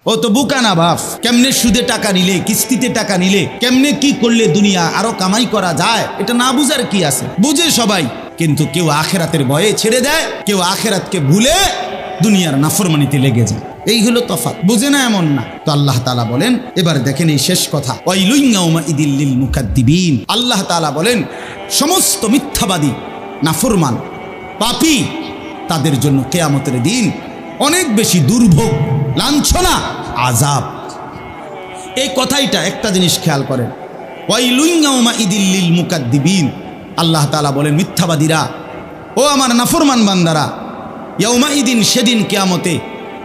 ও তো বোকা না বাপ, কেমনে সুদে টাকা নিলে, কিস্তিতে টাকা নিলে, কেমনে কি করলে দুনিয়া আরো কামাই করা যায়, এটা না বুঝার কি আছে? বুঝে সবাই, কিন্তু কেউ আখেরাতের ভয়ে ছেড়ে দেয়, কেউ আখেরাতকে ভুলে দুনিয়ার নাফরমানিতে লেগে যায়। এই হলো তফাৎ, বুঝে না এমন না। তো আল্লাহ তাআলা বলেন, এবার দেখেন এই শেষ কথা, ওয়াইলুন ইয়াউমাইদিল লিল মুকাদ্দিবিন। আল্লাহ তাআলা বলেন সমস্ত মিথ্যাবাদী, নাফরমান, পাপী, তাদের জন্য কিয়ামতের দিন অনেক বেশি দুর্ভোগ, লাঞ্ছনা, আযাব। এই কথাইটা একটা জিনিস খেয়াল করেন, ওয়াইলুন ইয়াউমাইদিল লিল মুকাদ্দিবিন। আল্লাহ তাআলা বলেন মিথ্যাবাদীরা, ও আমার নাফরমান বান্দারা, ইয়াউমাইদিন, সেদিন কিয়ামতে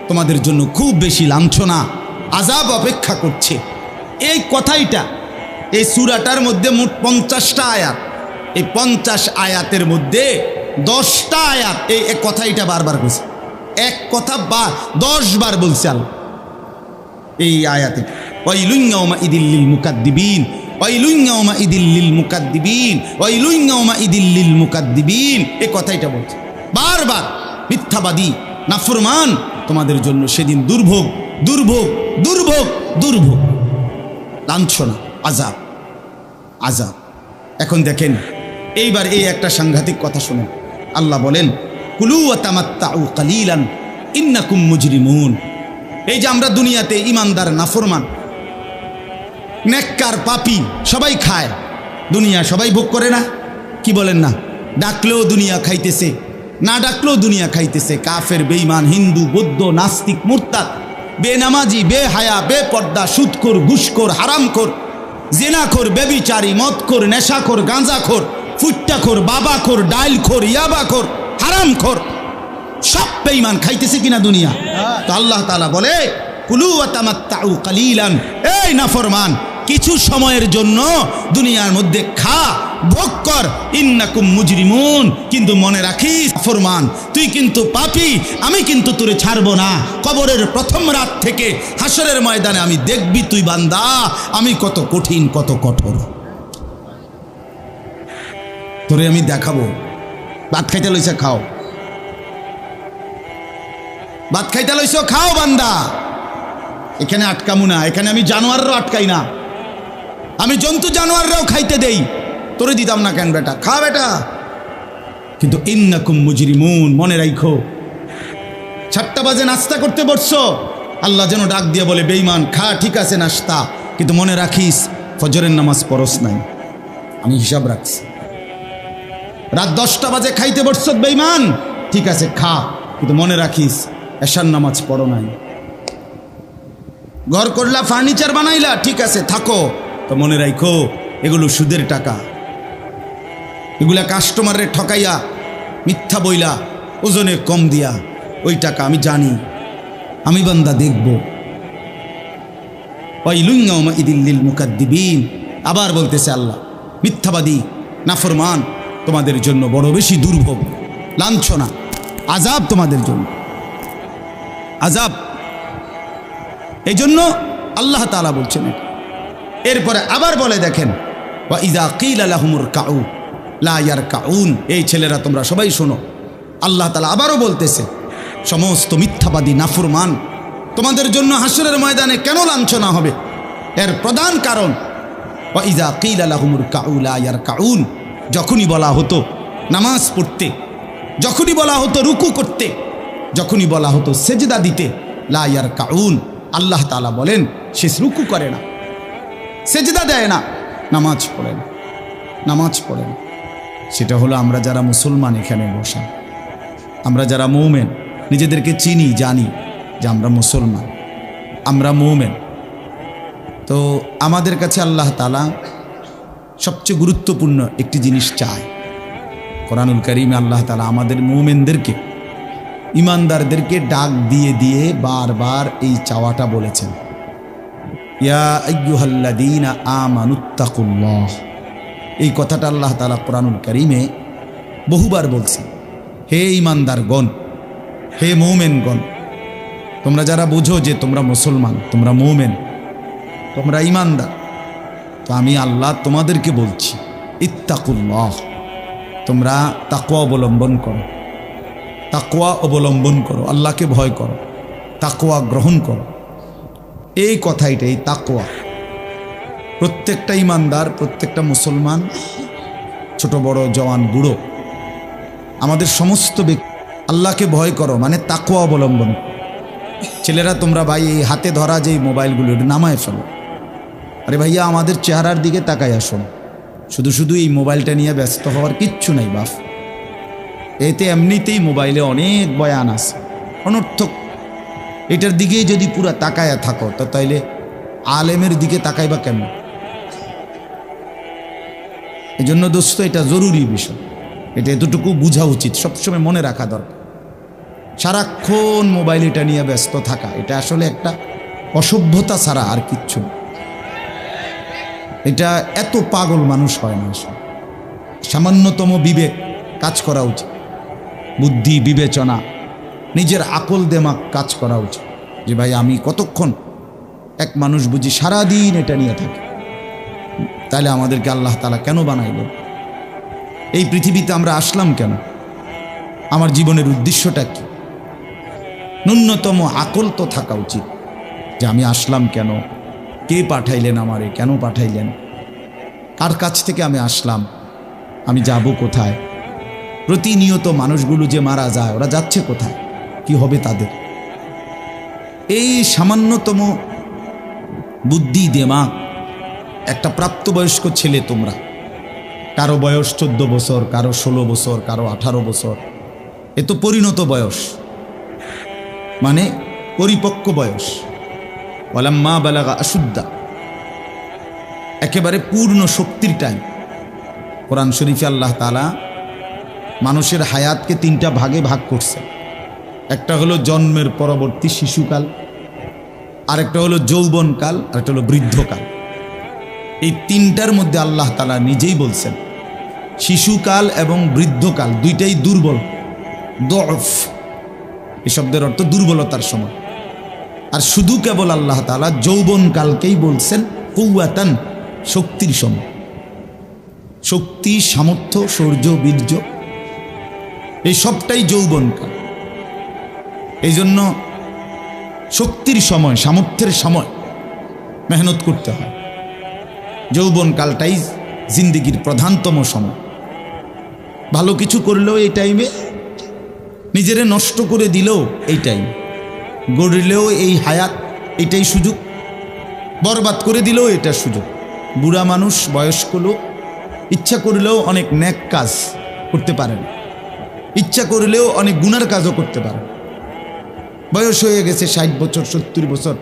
তোমাদের জন্য খুব বেশি লাঞ্ছনা, আযাব অপেক্ষা করছে। এই কথাইটা এই সূরাটার মধ্যে মোট 50টা আয়াত। এই 50 আয়াতের মধ্যে 10টা আয়াত এই কথাইটা বারবার বলছে। এক কথা 10 বার বলছে আল্লাহ এই আয়াতে, ওয়াইলুন ইয়াউমাইদিল লিল মুকাদ্দিবিন, ওয়াইলুন ইয়াউমাইদিল লিল মুকাদ্দিবিন, ওয়াইলুন ইয়াউমাইদিল লিল মুকাদ্দিবিন। এই কথাইটা বলছে বারবার। মিথ্যাবাদী, নাফরমান, তোমাদের জন্য সেদিন দুর্ভোগ, দুর্ভোগ, দুর্ভোগ, দুর্ভোগ, লাঞ্ছনা, আযাব, আযাব। এখন দেখেন এইবার এই একটা সাংঘাতিক কথা শুনেন। আল্লাহ বলেন কুলু ওয়া তামাত্তাউ কালিলান ইন্নাকুম মুজরিমুন। এই যে আমরা দুনিয়াতে ইমানদার, নাফরমান, নেককার, পাপী সবাই খায়, দুনিয়া সবাই ভোগ করে না? কি বলেন না? ডাকলেও দুনিয়া খাইতেছে, না ডাকলেও দুনিয়া খাইতেছে। কাফের, বেঈমান, হিন্দু, বৌদ্ধ, নাস্তিক, মুরতাদ, বেনামাজি, বেহায়া, বেপর্দা, সুদখোর, ঘুষখোর, হারামখোর, জিনাখোর, বেবিচারী, মদখোর, নেশাখোর, গাঁজাখোর, ফুট্টাখোর, বাবাখোর, ডাইলখোর, ইয়াবাখোর, হারামখোর, সব বেঈমান খাইতেছে কিনা দুনিয়া? তো আল্লাহ তাআলা বলে কুলু ওয়া তামাত্তাউ কালিলান, এই নাফরমান, কিছু সময়ের জন্য দুনিয়ার মধ্যে খা, ভোগ কর, ইন্নাকুম মুজরিমুন। কিন্তু মনে রাখিস নাফরমান, তুই কিন্তু পাপী, আমি কিন্তু তোরে ছাড়বো না। কবরের প্রথম রাত থেকে হাসরের ময়দানে আমি দেখবি তুই বান্দা আমি কত কঠিন, কত কঠোর, তোরে আমি দেখাবো। ভাত খাইতে লইছে, খাও। ভাত খাইতে লইছো, খাও বান্দা। এখানে আটকামু না, এখানে আমি জানোয়াররাও আটকাই না, আমি জন্তু জানোয়াররাও খাইতে দেই, তোরে দিতাম না কেন বেটা? খা বেটা। কিন্তু ইন্নাকুম মুজরিমুন, মনে রাখো 7টা বাজে নাস্তা করতে বসছো, আল্লাহ যেন ডাক দিয়ে বলে বেঈমান খা, ঠিক আছে নাস্তা, কিন্তু মনে রাখিস ফজরের নামাজ পড়স নাই, আমি হিসাব রাখছি। রাত 10টা বাজে খাইতে বসছো বেঈমান, ঠিক আছে খা, কিন্তু মনে রাখিস এশার নামাজ পড়ো নাই। ঘর করলা, ফার্নিচার বানাইলা, ঠিক আছে থাকো, তো মনে রাখো এগুলো সুদের টাকা, এগুলা কাস্টমারের ঠকাইয়া, মিথ্যা বইলা, ওজনে কম দিয়া, ওই টাকা আমি জানি, আমি বান্দা দেখব। ওয়াইলুন ইয়াউমাইদিল লিল মুকাদ্দিবিন। আবার বলতেছে আল্লাহ, মিথ্যাবাদী, নাফরমান, তোমাদের জন্য বড় বেশি দুর্ভোগ, লাঞ্ছনা, আযাব, তোমাদের জন্য আযাব। এই জন্য আল্লাহ তাআলা বলছেন। এরপরে আবার বলে দেখেন, ওয়া ইযা কিলা লাহুমুর কাউ লা ইয়ারকাউন। এই ছেলেরা তোমরা সবাই শোনো, আল্লাহ তাআলা আবারও বলতেছে সমস্ত মিথ্যাবাদী, নাফরমান, তোমাদের জন্য হাসরের ময়দানে কেন লাঞ্ছনা হবে? এর প্রধান কারণ ওয়া ইযা কিলা লাহুমুর কাউ লা ইয়ারকাউন। যখনই বলা হতো নামাজ পড়তে, যখনই বলা হতো রুকু করতে, যখনই বলা হতো সেজদা দিতে, লা ইয়ারকাউন, আল্লাহ তাআলা বলেন সে রুকু করে না, সেজদা দেয় না, নামাজ পড়ে না, নামাজ পড়ে না। সেটা হলো আমরা যারা মুসলমান এখানে বসা, আমরা যারা মুমিন, নিজেদেরকে চিনি, জানি যে আমরা মুসলমান, আমরা মুমিন। তো আমাদের কাছে আল্লাহ তাআলা সবচেয়ে গুরুত্বপূর্ণ একটি জিনিস চায়। কোরআনুল কারীমে আল্লাহ তাআলা আমাদের মুমিনদেরকে, ইমানদারদেরকে ডাক দিয়ে দিয়ে বারবার এই চাওয়াটা বলেছেন, ইয়া আইয়ুহাল্লাযীনা আমানুত্তাকুল্লাহ। এই কথাটা আল্লাহ তাআলা কোরআনুল কারীমে বহুবার বলছেন। হে ইমানদারগণ, হে মুমিনগণ, তোমরা যারা বুঝো যে তোমরা মুসলমান, তোমরা মুমিন, তোমরা ইমানদার, তো আমি আল্লাহ তোমাদেরকে বলছি ইত্তাকুল্লাহ, তোমরা তাকওয়া অবলম্বন করো, তাকওয়া অবলম্বন করো, আল্লাহকে ভয় করো, তাকওয়া গ্রহণ করো। এই কথাইটা, এই তাকওয়া প্রত্যেকটা ইমানদার, প্রত্যেকটা মুসলমান, ছোট বড় জওয়ান বুড়ো, আমাদের সমস্ত ব্যক্তি আল্লাহকে ভয় করো, মানে তাকওয়া অবলম্বন। ছেলেরা তোমরা ভাই এই হাতে ধরা যে মোবাইলগুলো এটা নামায় ফেলো। আরে ভাইয়া আমাদের চেহারার দিকে তাকাই আসুন, শুধু শুধু এই মোবাইলটা নিয়ে ব্যস্ত হওয়ার কিচ্ছু নাই বাপ। এতে এমনিতেই মোবাইলে অনেক বয়ান আছে অনর্থক, এটার দিকেই যদি পুরা তাকায়া থাকো তো তাইলে আলেমের দিকে তাকাইবা কেমন? এই জন্য দোস্ত এটা জরুরি বিষয়, এটা এতটুকু বোঝা উচিত, সবসময় মনে রাখা দরকার। সারাক্ষণ মোবাইল এটা নিয়ে ব্যস্ত থাকা এটা আসলে একটা অসভ্যতা ছাড়া আর কিচ্ছু না। এটা এত পাগল মানুষ হয় না আসলে। সামান্যতম বিবেক কাজ করা উচিত, বুদ্ধি বিবেচনা, নিজের আকল দেমাগ কাজ করা উচিত যে ভাই আমি কতক্ষণ। এক মানুষ বুঝি সারাদিন এটা নিয়ে থাকে, তাহলে আমাদেরকে আল্লাহ তাআলা কেন বানাইল? এই পৃথিবীতে আমরা আসলাম কেন? আমার জীবনের উদ্দেশ্যটা কি? ন্যূনতম আকল তো থাকা উচিত যে আমি আসলাম কেন, কে পাঠাইলেন আমারে, কেন পাঠাইলেন, কার কাছ থেকে আমি আসলাম, আমি যাব কোথায়। প্রতিনিয়ত মানুষগুলো যে মারা যায় ওরা যাচ্ছে কোথায়, কি হবে তাদের? এই সামান্যতম বুদ্ধি দেমাগ একটা প্রাপ্তবয়স্ক ছেলে, তোমরা কারো বয়স 14 বছর, কারো 16 বছর, কারো 18 বছর, এ তো পরিণত বয়স, মানে পরিপক্ক বয়স। ওয়ালাম্মা বালাগা আশুদ্দা, একেবারে পূর্ণ শক্তির টাইম। কোরআন শরীফে আল্লাহ তাআলা মানুষের হায়াতকে 3টা ভাগে ভাগ করছে। একটা হলো জন্মের পরবর্তী শিশুকাল, আরেকটা হলো যৌবনকাল, আরেকটা হলো বৃদ্ধকাল। এই 3টার মধ্যে আল্লাহ তাআলা নিজেই বলছেন শিশুকাল এবং বৃদ্ধকাল দুইটাই দুর্বল, দফ, এই শব্দের অর্থ দুর্বলতার সময়। আর শুধু কেবল আল্লাহ তাআলা যৌবনকালকেই বলছেন কুওয়াতান, শক্তির সময়। শক্তি, সামর্থ্য, শৌর্য, বীর্য, এই সবটাই যৌবনকাল। এই জন্য শক্তির সময়, সামর্থ্যের সময় মেহনত করতে হয়। যৌবনকালটাই জিন্দেগির প্রধানতম সময়। ভালো কিছু করলেও এই টাইমে, নিজেরে নষ্ট করে দিলেও এই টাইম, গড়লেও এই হায়াত, এটাই সুযোগ, বরবাদ করে দিলেও এটা সুযোগ। বুড়া মানুষ, বয়স্ক লোক ইচ্ছা করলেও অনেক নেক কাজ করতে পারেন, ইচ্ছা করলেও অনেক গুনার কাজও করতে পারেন। বয়স হয়ে গেছে 60 বছর, 70 বছর,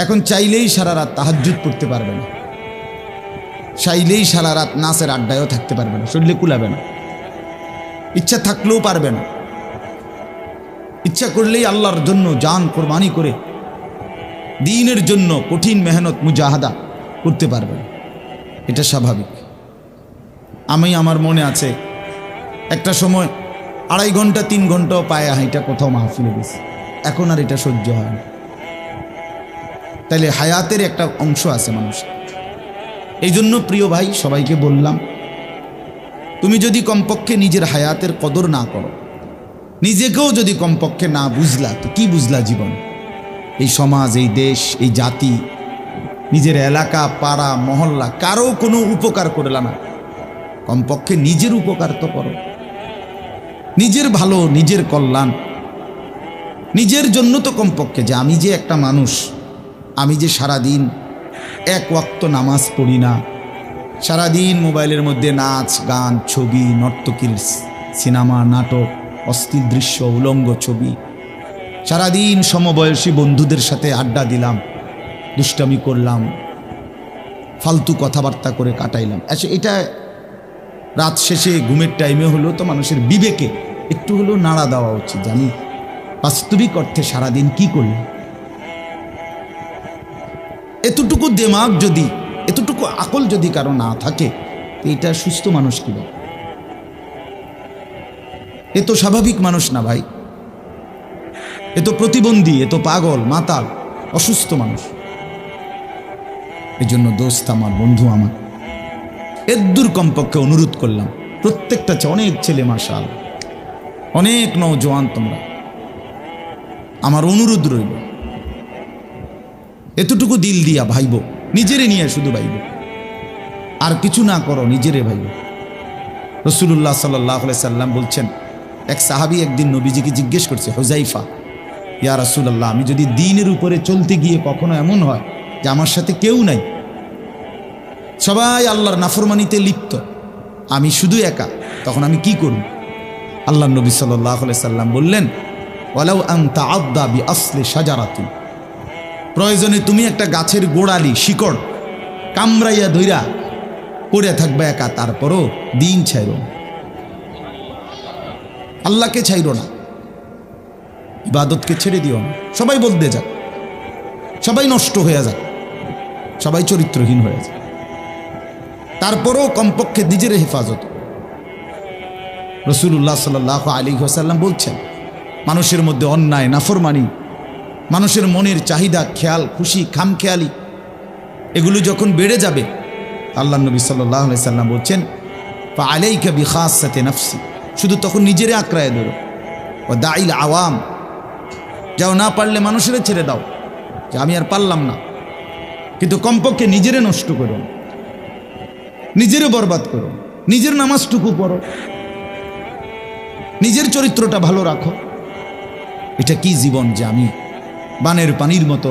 এখন চাইলেই সারা রাত তাহাজ্জুদ পড়তে পারবে না, চাইলেই সারা রাত নাচের আড্ডায়ও থাকতে পারবে না, শরীরে কুলাবে না, ইচ্ছা থাকলেও পারবে না। ইচ্ছা করলেই আল্লাহর জন্য জান কোরবানি করে দ্বীনের জন্য কঠিন মেহনত মুজাহাদা করতে পারবে না। এটা স্বাভাবিক। আমার মনে আছে একটা সময় 2.5 ঘন্টা 3 ঘন্টাও পায়ে হাঁটা কোথাও মাহফিলে গেছে, এখন আর এটা সহ্য হয় না। তাইলে হায়াতের একটা অংশ আছে মানুষ। এই জন্য প্রিয় ভাই, সবাইকে বললাম, তুমি যদি কমপক্ষে নিজের হায়াতের কদর না করো, নিজেকেও যদি কমপক্ষে না বুঝলা, তো কি বুঝলা জীবন? এই সমাজ, এই দেশ, এই জাতি, নিজের এলাকা, পাড়া, মহল্লা, কারো কোনো উপকার করলা না, কমপক্ষে নিজের উপকার তো করো। নিজের ভালো, নিজের কল্যাণ, নিজের জন্য তো কমপক্ষে, যে আমি যে একটা মানুষ, আমি যে সারাদিন 1 ওয়াক্ত নামাজ পড়ি না, সারাদিন মোবাইলের মধ্যে নাচ গান, ছবি, নর্তকীর সিনেমা, নাটক, অস্থির দৃশ্য, উলঙ্গ ছবি, সারাদিন সমবয়সী বন্ধুদের সাথে আড্ডা দিলাম, দুষ্টামি করলাম, ফালতু কথাবার্তা করে কাটাইলাম। আচ্ছা, এটা রাত শেষে ঘুমের টাইমে হলো তো মানুষের বিবেকে একটু হলেও নাড়া দেওয়া উচিত, জানি বাস্তবিক অর্থে সারাদিন কি করলাম। এতটুকু দেমাগ যদি, এতটুকু আকল যদি কারো না থাকে, এটা সুস্থ মানুষ কি বলে? এ তো স্বাভাবিক মানুষ না ভাই, এ তো প্রতিবন্ধী, এ তো পাগল, মাতাল, অসুস্থ মানুষ। এই জন্য দোস্ত আমার, বন্ধু আমার, এদ্দুর কমপক্ষে অনুরোধ করলাম, প্রত্যেকটা অনেক ছেলে মাশাআল্লাহ, অনেক নওজোয়ান তোমরা, আমার অনুরোধ রইল, এতটুকু দিল দিয়া ভাইব, নিজেরে নিয়ে শুধু ভাইব, আর কিছু না করো, নিজেরে ভাইব। রাসূলুল্লাহ সাল্লাল্লাহু আলাইহি সাল্লাম বলছেন, এক সাহাবী একদিন নবীজিকে জিজ্ঞেস করছে, হুযাইফা, ইয়া রাসূলুল্লাহ, আমি যদি দ্বীনের উপরে চলতে গিয়ে কখনো এমন হয় যে আমার সাথে কেউ নাই, সবাই আল্লাহর নাফরমানিতে লিপ্ত, আমি শুধু একা, তখন আমি কি করব? আল্লাহর নবী সাল্লাল্লাহু আলাইহি সাল্লাম বললেন, ওয়ালাউ আন তাআদ্দা বিআসলি শাজারাতিন, প্রয়োজনে তুমি একটা গাছের গোড়ালি শিকড় কামড়াইয়া ধইরা পড়ে থাকবে একা, তারপরও দিন ছাইরো না, আল্লাহকে ছাইরো না, ইবাদতকে ছেড়ে দিও না। সবাই বলতে যাক, সবাই নষ্ট হয়ে যাক, সবাই চরিত্রহীন হয়ে যায়, তারপরও কমপক্ষে নিজের হেফাজত। রাসূলুল্লাহ সাল্লাল্লাহু আলাইহি ওয়াসাল্লাম বলছেন, মানুষের মধ্যে অন্যায়, নাফরমানি, মানুষের মনের চাহিদা, খেয়াল খুশি, খামখেয়ালি, এগুলো যখন বেড়ে যাবে, আল্লাহ নবী সাল্লাল্লাহু আলাইহি সাল্লাম বলছেন, ফাআলাইকা বিখাসাতি নাফসি, শুধু তখন নিজেরে আঁকড়ায় ধরো, ও দাইল আওয়াম, যাও, না পারলে মানুষের ছেড়ে দাও যে আমি আর পারলাম না, কিন্তু কমপক্ষে নিজেরে নষ্ট করো, নিজেরে বরবাদ করো, নিজের নামাজটুকু পড়ো, নিজের চরিত্রটা ভালো রাখো। এটা কি জীবন যে আমি বানের পানির মতো,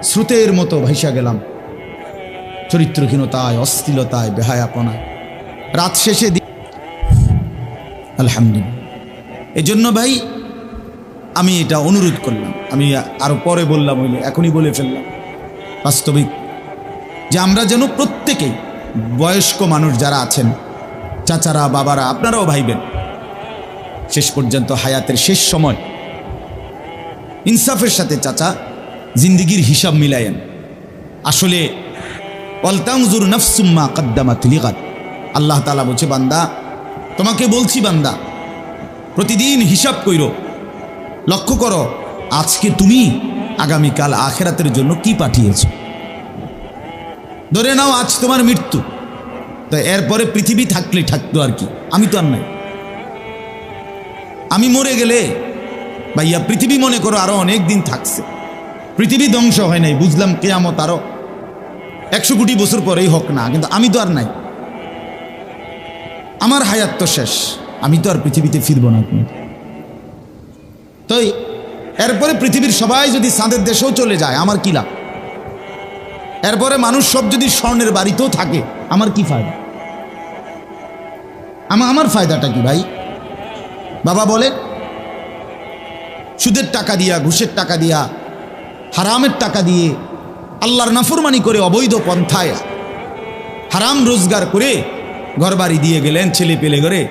স্রোতের মতো ভাইসা গেলাম, চরিত্রহীনতায়, অশ্লীলতায়, বেহায়াপনায়, রাত শেষে। আলহামদুলিল্লাহ। এজন্য ভাই আমি এটা অনুরোধ করলাম, আমি আরো পরে বললাম, হইলে এখনই বলে ফেললাম, বাস্তবিক যে আমরা যেন প্রত্যেকেই, বয়স্ক মানুষ যারা আছেন, চাচারা, বাবারা, আপনারাও ভাইবেন, শেষ পর্যন্ত হায়াতের শেষ সময় ইনসাফের সাথে চাচা জিন্দিগির হিসাব মিলায়েন। আসলে ওয়ালতানজুর নাফসুম মা কদ্দামাত লিগাদ, আল্লাহ তাআলা বলছে, বান্দা তোমাকে বলছি, বান্দা প্রতিদিন হিসাব কইরো, লক্ষ্য করো আজকে তুমি আগামীকাল আখিরাতের জন্য কি পাঠিয়েছো। ধরে নাও আজ তোমার মৃত্যু, তো এরপরে পৃথিবী থাকলে থাকতো আর কি, আমি তো আর নাই। আমি মরে গেলে ভাইয়া পৃথিবী মনে করো আরো অনেক দিন থাকছে, পৃথিবী ধ্বংস হয় নাই, বুঝলাম কিয়ামত আরো 100 কোটি বছর পরেই হোক না, কিন্তু আমি তো আর নাই, আমার হায়াত তো শেষ, আমি তো আর পৃথিবীতে ফিরবো না। তো এরপরে পৃথিবীর সবাই যদি চাঁদের দেশেও চলে যায়, আমার কি লাভ? এরপরে মানুষ সব যদি স্বর্ণের বাড়িতেও থাকে, আমার কি ফায়দা? আমার ফায়দাটা কি ভাই? বাবা বলে, সুদের টাকা দিয়া, ঘুষের টাকা দিয়া, হারামের টাকা দিয়ে, আল্লাহর নাফরমানি করে, অবৈধ পন্থায় হারাম রোজগার করে ঘর বাড়ি দিয়ে গেলেন, ছেলে পেলে করে,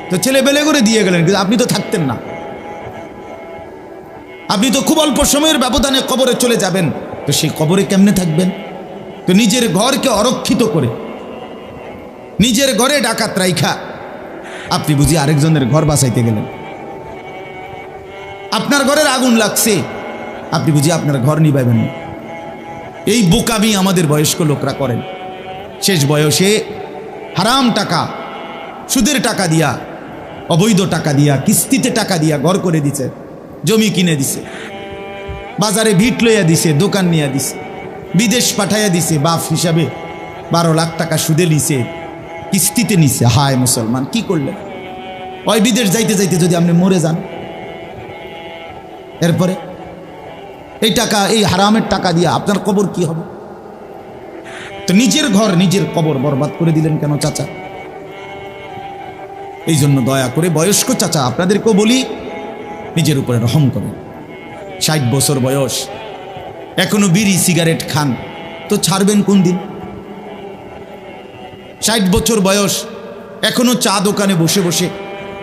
তো ছেলে পেলে করে দিয়ে গেলেন, কিন্তু আপনি তো থাকতেন না, আপনি তো খুব অল্প সময়ের ব্যবধানে কবরে চলে যাবেন, তো সেই কবরে কেমনে থাকবেন? তো নিজের ঘরকে অরক্ষিত করে, নিজের ঘরে ডাকাত রাইখা আপনি বুঝি আরেকজনের ঘর বাঁচাইতে গেলেন। আপনার ঘরের আগুন লাগছে, আপনি বুঝি আপনার ঘর নিভাইবেন না। এই বোকামি আমাদের বয়স্ক লোকরা করেন। শেষ বয়সে হারাম টাকা, সুদের টাকা দিয়া, অবৈধ টাকা দিয়া, কিস্তিতে টাকা দিয়া ঘর করে দিছে, জমি কিনে দিছে, বাজারে ভিট লইয়া দিছে, দোকান নিয়ে দিছে, বিদেশ পাঠাইয়া দিছে, বাপ হিসাবে 12 লাখ টাকা সুদে নিছে, কিস্তিতে নিছে। হায় মুসলমান, কি করলেন? ওই বিদেশ যাইতে যাইতে যদি আপনি মরে যান, এরপরে এই টাকা, এই হারামের টাকা দিয়ে আপনার কবর কি হবে? তো নিজের ঘর, নিজের কবর বরবাদ করে দিলেন কেন চাচা? এই জন্য দয়া করে বয়স্ক চাচা আপনাদেরকেও বলি, নিজের উপরে রহম করেন। 60 বছর বয়স, এখনো বিড়ি সিগারেট খান, তো ছাড়বেন কোন দিন? 60 বছর বয়স, এখনো চা দোকানে বসে বসে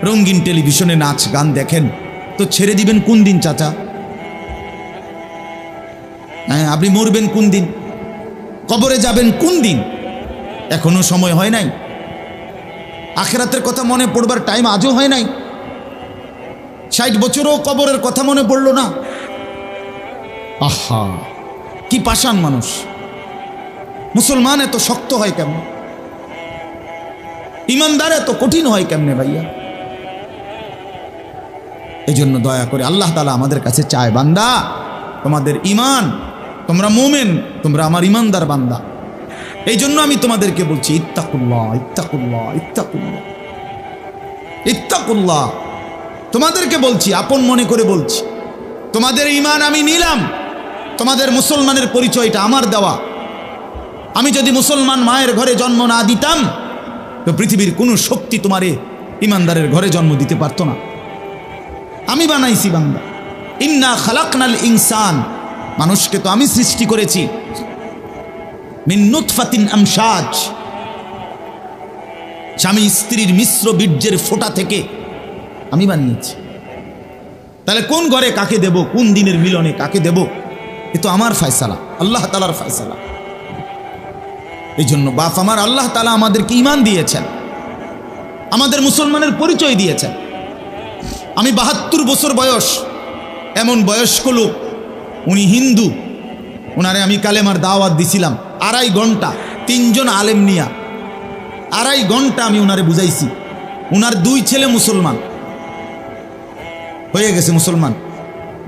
রঙিন টেলিভিশনে নাচ গান দেখেন, তো ছেড়ে দিবেন কোন দিন চাচা? হ্যাঁ, আপনি মরবেন কোন দিন? কবরে যাবেন কোন দিন? এখনো সময় হয় নাই, আখিরাতের কথা মনে পড়বার টাইম আজও হয় নাই। 60 বছরও কবরের কথা মনে পড়লো না। আহা, কি পাষাণ মানুষ! মুসলমান এত শক্ত হয় কেমনে? ইমানদার এত কঠিন হয় কেমনে ভাইয়া? এই জন্য দয়া করে আল্লাহ তাআলা আমাদের কাছে চায়, বান্দা তোমাদের ঈমান, তোমরা মোমেন, তোমরা আমার ইমানদার বান্দা। এই জন্য আমি তোমাদেরকে বলছি ইত্তাকুল্লাহ, ইত্তাকুল্লাহ, ইত্তাকুল্লাহ, ইত্তাকুল্লাহ। তোমাদেরকে বলছি, আপন মনে করে বলছি, তোমাদের ঈমান আমি নিলাম, তোমাদের মুসলমানের পরিচয়টা আমার দেওয়া। আমি যদি মুসলমান মায়ের ঘরে জন্ম না দিতাম তো পৃথিবীর কোনো শক্তি তোমারে ইমানদারের ঘরে জন্ম দিতে পারতো না। আমি বানাইছি বান্দা। ইন্না খালাকনাল ইনসান, মানুষকে তো আমি সৃষ্টি করেছি মিন নুতফাতিন আমশাজ, স্বামী স্ত্রীর মিশ্র বীর্যের ফোঁটা থেকে আমি বানিয়েছি। তাহলে কোন ঘরে কাকে দেব, কোন দিনের মিলনে কাকে দেব, এ তো আমার ফয়সালা, আল্লাহ তাআলার ফয়সালা। এই জন্য বাপ আমার, আল্লাহ তাআলা আমাদেরকে ঈমান দিয়েছেন, আমাদের মুসলমানের পরিচয় দিয়েছেন। আমি ৭২ বছর বয়স, এমন বয়স্ক লোক, উনি হিন্দু, ওনারে আমি কালেমার দাওয়াত দিছিলাম ২.৫ ঘন্টা, ৩ জন আলেম নিয়া ২.৫ ঘন্টা আমি ওনারে বুঝাইছি। ওনার 2 ছেলে মুসলমান হয়ে গেছে, মুসলমান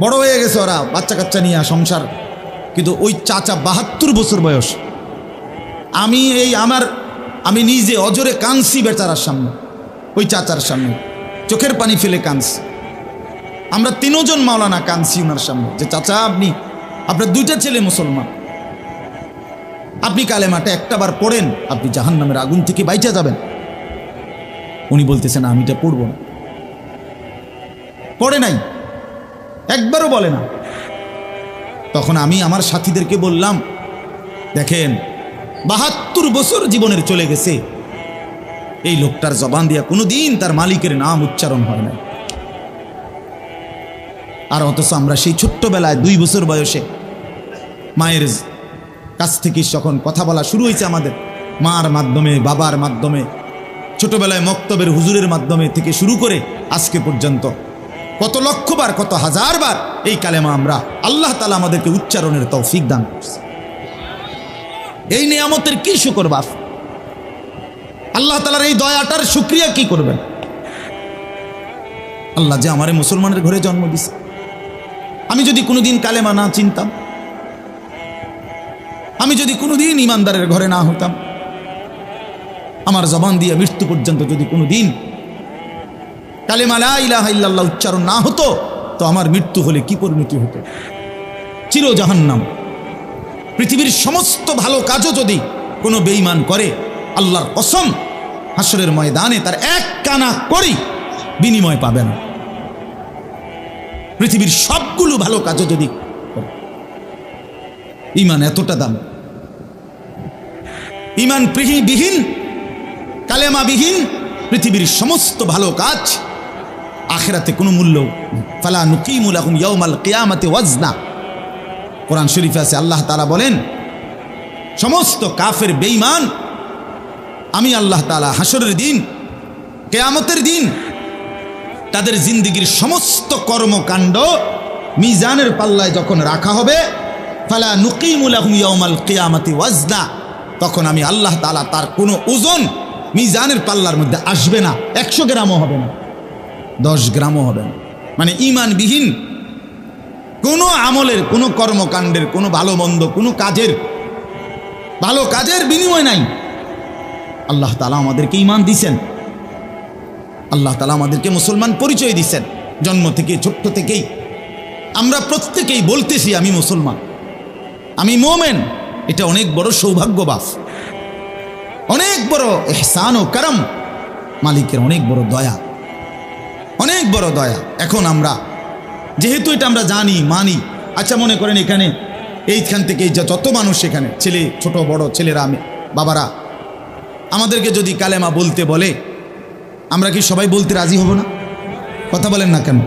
বড় হয়ে গেছে, ওরা বাচ্চা কাচ্চা নিয়ে সংসার। কিন্তু ওই চাচা ৭২ বছর বয়স, আমি নিজে অজরে কাঁদছি বেচারার সামনে, ওই চাচার সামনে চোখের পানি ফেলে কাঁদছি। আমরা 3 জন মাওলানা কাঁদছি ওনার সামনে, যে চাচা আপনার 2টা ছেলে মুসলমান, আপনি কালেমাটা একটাবার পড়েন, আপনি জাহান্নামের আগুন থেকে বাইচা যাবেন। উনি বলতেছেন আমি এটা পড়ব না, পড়ে নাই, একবারও বলে না। তখন আমি আমার সাথীদেরকে বললাম, দেখেন ৭২ বছর জীবনের চলে গেছে, এই লোকটার জবান দিয়া কোনোদিন তার মালিকের নাম উচ্চারণ হয় না। আর অথচ আমরা সেই ছোট্টবেলায় 2 বছর বয়সে মায়ের কাছ থেকে যখন কথা বলা শুরু হয়েছে, আমাদের মার মাধ্যমে, বাবার মাধ্যমে, ছোটবেলায় মক্তবের হুজুরের মাধ্যমে থেকে শুরু করে আজকে পর্যন্ত কত লক্ষবার, কত হাজারবার এই কালেমা আমরা, আল্লাহ তাআলা আমাদেরকে উচ্চারণের তৌফিক দান করছে। এই নিয়ামতের কি শুকর বাপ, আল্লাহ তাআলার এই দয়াটার শুকরিয়া কি করবেন? আল্লাহ যে আমারে মুসলমানের ঘরে জন্ম দিছে। আমি যদি কোনোদিন কালেমা না চিনতাম, আমি যদি কোনোদিন ইমানদারের ঘরে না হতাম, আমার জবান দিয়ে মৃত্যু পর্যন্ত যদি কোনোদিন কালেমা লা ইলাহা ইল্লাল্লাহ উচ্চারণ না হতো, তো আমার মৃত্যু হলে কি পরিণতি হতো? চির জাহান্নাম। পৃথিবীর সমস্ত ভালো কাজও যদি কোনো বেঈমান করে, আল্লাহর কসম হাসরের ময়দানে তার 1 কানা করি বিনিময় পাবে না। পৃথিবীর সবগুলো ভালো কাজও যদি করে, ঈমান এতটা দাম। ঈমান বিহীন, কালেমা বিহীন পৃথিবীর সমস্ত ভালো কাজ আখিরাতে কোনো মূল্য। ফালা নুকিমু লাহুম ইয়াউমাল কিয়ামাতি ওয়াজনা, কোরআন শরীফে আছে, আল্লাহ তাআলা বলেন সমস্ত কাফের বেঈমান আমি আল্লাহ তাআলা হাসরের দিন, কিয়ামতের দিন তাদের জিন্দেগীর সমস্ত কর্মকাণ্ড মিজানের পাল্লায় যখন রাখা হবে, ফালা নুকিমু লাহুম ইয়াউমাল কিয়ামাতি ওয়াজনা, তখন আমি আল্লাহ তাআলা তার কোনো ওজন মিজানের পাল্লার মধ্যে আসবে না, 100 গ্রামও হবে না, 10 গ্রামও হবে না। মানে ঈমানবিহীন কোনো আমলের, কোনো কর্মকাণ্ডের, কোনো ভালো মন্দ, কোনো ভালো কাজের বিনিময় নাই। আল্লাহ তাআলা আমাদেরকে ঈমান দিয়েছেন, আল্লাহ তাআলা আমাদেরকে মুসলমান পরিচয় দিয়েছেন। জন্ম থেকে, ছোট্ট থেকেই আমরা প্রত্যেকেই বলতেছি আমি মুসলমান, আমি মোমেন। এটা অনেক বড় সৌভাগ্য বাপ, অনেক বড় ইহসান ও করম, মালিকের অনেক বড় দয়া, অনেক বড় দয়া। এখন আমরা যেহেতু এটা আমরা জানি, মানি, আচ্ছা মনে করেন এখানে এইখান থেকে যত মানুষ এখানে, ছেলে, ছোট বড় ছেলেরা, বাবারা, আমাদেরকে যদি কালেমা বলতে বলে, আমরা কি সবাই বলতে রাজি হব না? কথা বলেন না কেন?